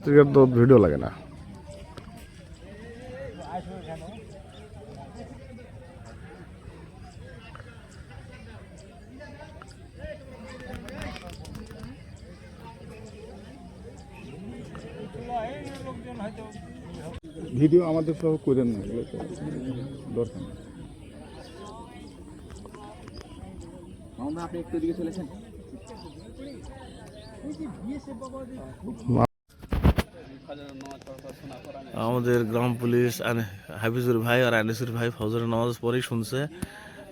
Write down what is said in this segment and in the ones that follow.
তো ভিডিও লাগে না। ভিডিও আমাদের সহ করেন না, এগুলো তো দরকার নেই। আপনি একটু দিকে চলেছেন। আমাদের গ্রাম পুলিশ হাফিজুর ভাই আর আনিসুর ভাই ফজরের নামাজ পরেই শুনছে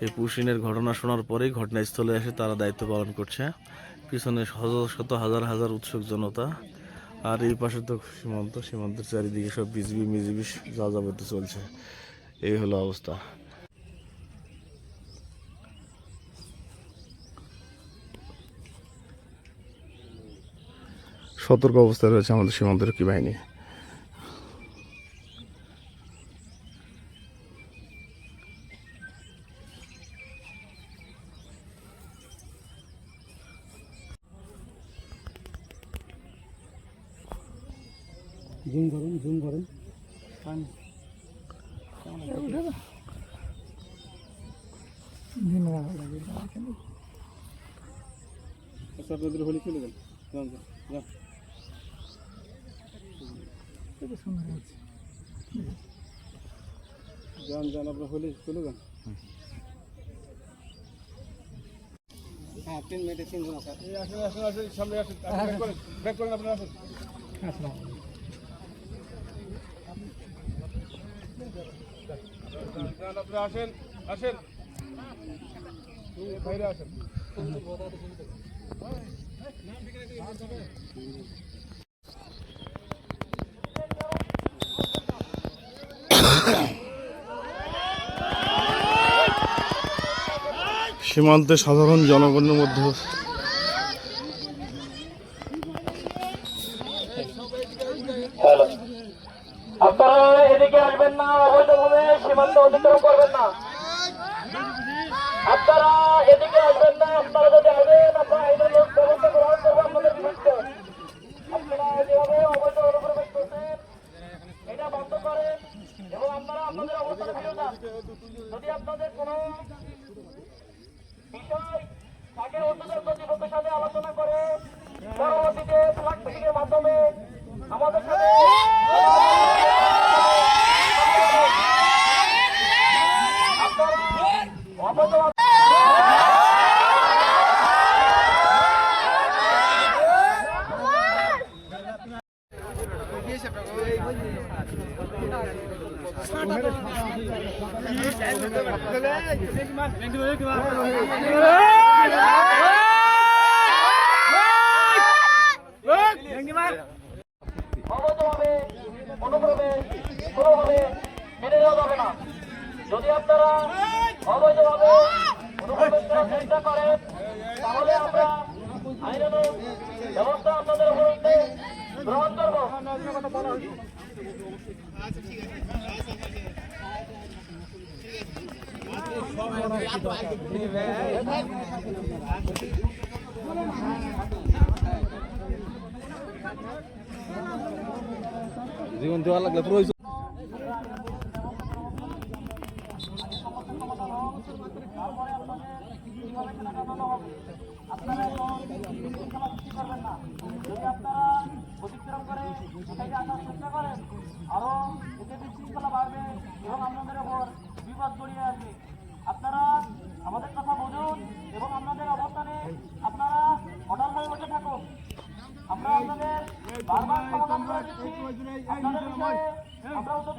এই পুশিনের ঘটনা শোনার পরেই ঘটনাস্থলে এসে তারা দায়িত্ব পালন করছে। পিছনে শত শত হাজার হাজার উৎসুক জনতা, আর এই পাশে তো সীমান্তের চারিদিকে সব বিজিবি মিজিবি যা যাবতীয় চলছে। এই হলো অবস্থা। সতর্ক অবস্থায় রয়েছে আমাদের সীমান্তরক্ষী বাহিনী। জুম করেন আপনাদের হোলি চলে গেল। যান আপনার হোলি চলে যান। হ্যাঁ 3 মিনিটে 3 জন আছে। আসুন সামনে আসুন, ব্যাক করেন আপনারা আসুন। আপনারা আসেন বাইরে আসেন। সীমান্তে সাধারণ জনগণের মধ্যে আপনারা এদিকে আসবেন না, অবৈধভাবে সীমান্ত অতিক্রম করবেন না। আপনারা এদিকে আসবেন না, আপনারা যদি আসেন আপনারা আইনের ব্যবস্থা গ্রহণ করবো আপনাদের বিরুদ্ধে। আপনারা যেভাবে অবৈধ অনুপ্রবেশ করছেন এটা বন্ধ করেন এবং আপনারা আপনাদের অবস্থানে ফিরে যান। যদি আপনাদের কোনো বিষয় থাকে ঊর্ধ্বতন কর্তৃপক্ষের সাথে আলোচনা করে পরবর্তীতে ফ্ল্যাগ মিটিংয়ের মাধ্যমে আমাদের সাথে অবৈধভাবে অনুপ্রবেশ কোনোভাবে মেনে নেওয়া যাবে না। যদি আপনারা অবৈধভাবে অনুপ্রবেশ করার চেষ্টা করেন তাহলে আমরা আইনানুগ ব্যবস্থা আপনাদের বিরুদ্ধে গ্রহণ করব। জীবন দেওয়া লাগলে প্রয়োজন। আপনারা করবেন না। যদি আপনারা অতিক্রম করে সেটাকে আসার চেষ্টা করেন আরো এতে বিশৃঙ্খলা বাড়বে এবং আপনাদের উপর বিপদ গড়িয়ে আসবে। আপনারা আমাদের কথা বুঝুন এবং আপনাদের অবস্থানে আপনারা অটল হয়ে বসে থাকুন। আমরা আপনাদের বারবার সমাধান করে দিচ্ছি। আপনাদের বিষয়ে আমরা উদ্যোগ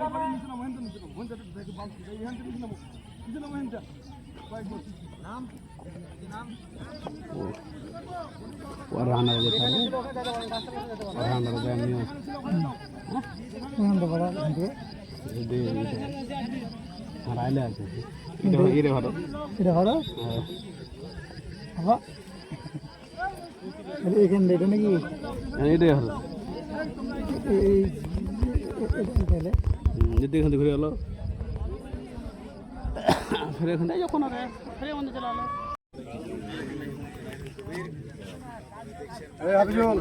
এখান থেকে নাকি এটাই হলো এখান থেকে ঘুরে গেল ফের এখান থেকে যখন ফেরে মধ্যে চলে গেলো। হাফিজুল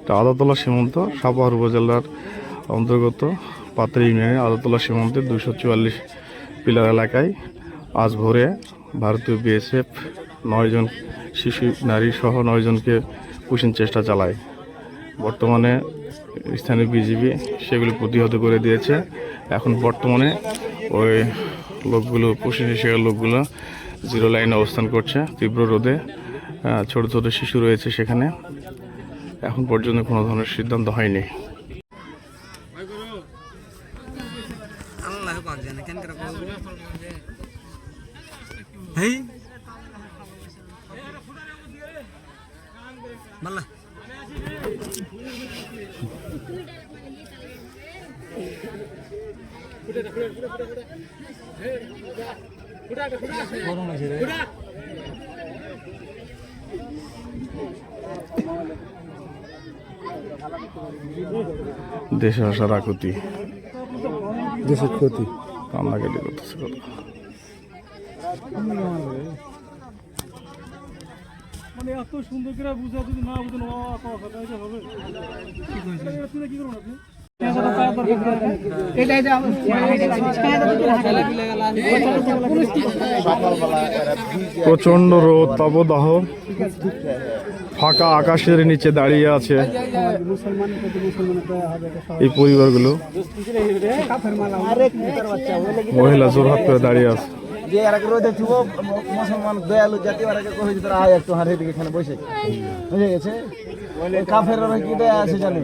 এটা আদাতলা সীমান্ত সাপাহার উপজেলার অন্তর্গত পাত্রী ইউনিয়নের আদাতলা সীমান্তের 244 পিলার এলাকায় আজ ভোরে ভারতীয় বিএসএফ 9 জন শিশু নারী সহ 9 জনকে পুষিন চেষ্টা চালায়। বর্তমানে স্থানীয় বিজিবি সেগুলো প্রতিহত করে দিয়েছে। এখন বর্তমানে ওই লোকগুলো পুষিন শেখার লোকগুলো জিরো লাইনে অবস্থান করছে তীব্র রোদে। ছোট ছোট শিশু রয়েছে সেখানে। এখন পর্যন্ত কোনো ধরনের সিদ্ধান্ত হয়নি। দেশে আসার আকুতি, দেশের ক্ষতি। কান্নাকাটি করতেছে কথা। মানে এত সুন্দর করে বুঝা যদি না বুঝেন হবে কি করুন আপনি প্রচন্ড রোদ তাপদাহ, ফাঁকা আকাশের নিচে দাঁড়িয়ে আছে এই পরিবারগুলো। মহিলা জোরহাট করে দাঁড়িয়ে আছে। যে এর আগে রোদে থুব মুসলমান দয়ালু জাতি ওর আগে কই তোরা আয় একটু হারে দিকে এখানে বসে বুঝে গেছে। ওই কাফের কি দয়া আছে জানে।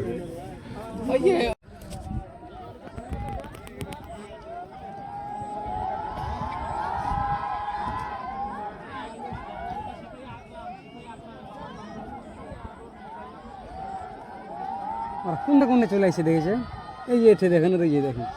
কোনটা কোনটা চলে আসছে দেখেছে, এই যে এঠে দেখেন, ওই যে দেখেন।